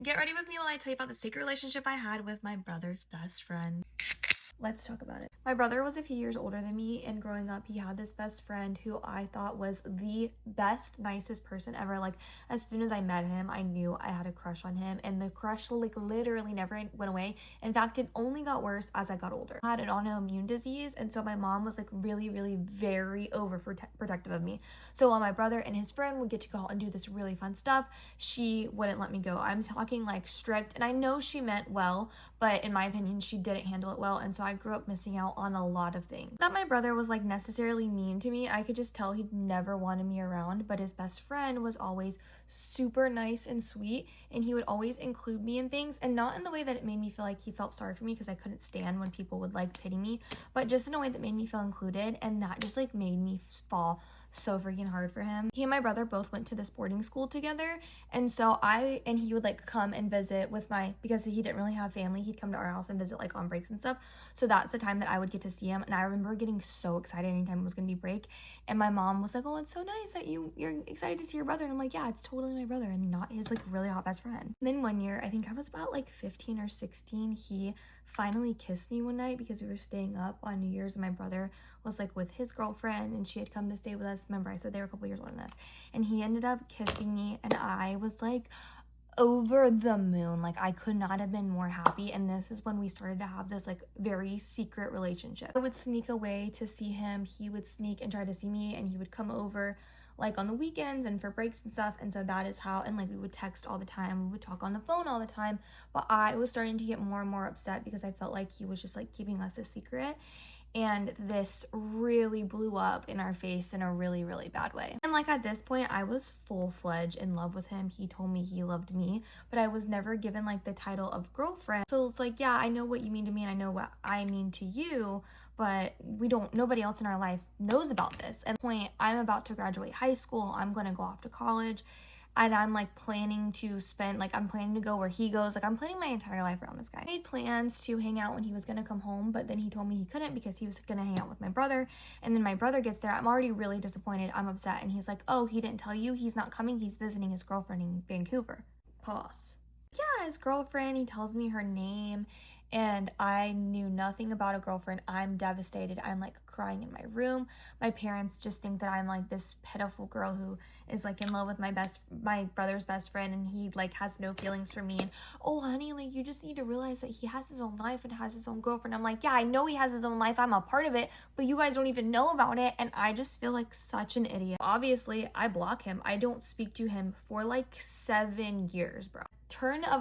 Get ready with me while I tell you about the secret relationship I had with my brother's best friend. Let's talk about it. My brother was a few years older than me, and growing up, he had this best friend who I thought was the best, nicest person ever. Like, as soon as I met him, I knew I had a crush on him, and the crush, like, literally never went away. In fact, it only got worse as I got older. I had an autoimmune disease, and so my mom was, like, really, really very overprotective of me. So while my brother and his friend would get to go out and do this really fun stuff, she wouldn't let me go. I'm talking, like, strict, and I know she meant well, but in my opinion, she didn't handle it well, and so I grew up missing out on a lot of things. That my brother was like necessarily mean to me. I could just tell he never wanted me around, but his best friend was always super nice and sweet, and he would always include me in things, and not in the way that it made me feel like he felt sorry for me, because I couldn't stand when people would like pity me, but just in a way that made me feel included, and that just like made me fall so freaking hard for him. He and my brother both went to this boarding school together, and so he would like come and visit with because he didn't really have family, he'd come to our house and visit like on breaks and stuff. So that's the time that I would get to see him, and I remember getting so excited anytime it was gonna be break, and my mom was like, oh, it's so nice that you're excited to see your brother, and I'm like, yeah, it's totally my brother and not his like really hot best friend. And then one year, I think I was about like 15 or 16, he finally kissed me one night because we were staying up on New Year's, and my brother was like with his girlfriend, and she had come to stay with us. Remember, I said they were a couple years older than us, and he ended up kissing me, and I was like over the moon. Like, I could not have been more happy. And this is when we started to have this like very secret relationship. I would sneak away to see him, he would sneak and try to see me, and he would come over like on the weekends and for breaks and stuff. And so that is how, and like we would text all the time, we would talk on the phone all the time, but I was starting to get more and more upset because I felt like he was just like keeping us a secret. And this really blew up in our face in a really, really bad way. And like at this point, I was full-fledged in love with him. He told me he loved me, but I was never given like the title of girlfriend. So it's like, yeah, I know what you mean to me and I know what I mean to you, but nobody else in our life knows about this. And at the point, I'm about to graduate high school, I'm gonna go off to college, and I'm like planning to I'm planning to go where he goes. Like, I'm planning my entire life around this guy. I made plans to hang out when he was gonna come home, but then he told me he couldn't because he was gonna hang out with my brother. And then my brother gets there, I'm already really disappointed, I'm upset, and he's like, oh, he didn't tell you? He's not coming, he's visiting his girlfriend in Vancouver. Pause. Yeah, his girlfriend, he tells me her name, and I knew nothing about a girlfriend. I'm devastated. I'm like crying in my room. My parents just think that I'm like this pitiful girl who is like in love with my brother's best friend, and he like has no feelings for me. And oh honey, like you just need to realize that he has his own life and has his own girlfriend. I'm like, yeah, I know he has his own life, I'm a part of it, but you guys don't even know about it. And I just feel like such an idiot. Obviously, I block him. I don't speak to him for like 7 years, bro. Turn of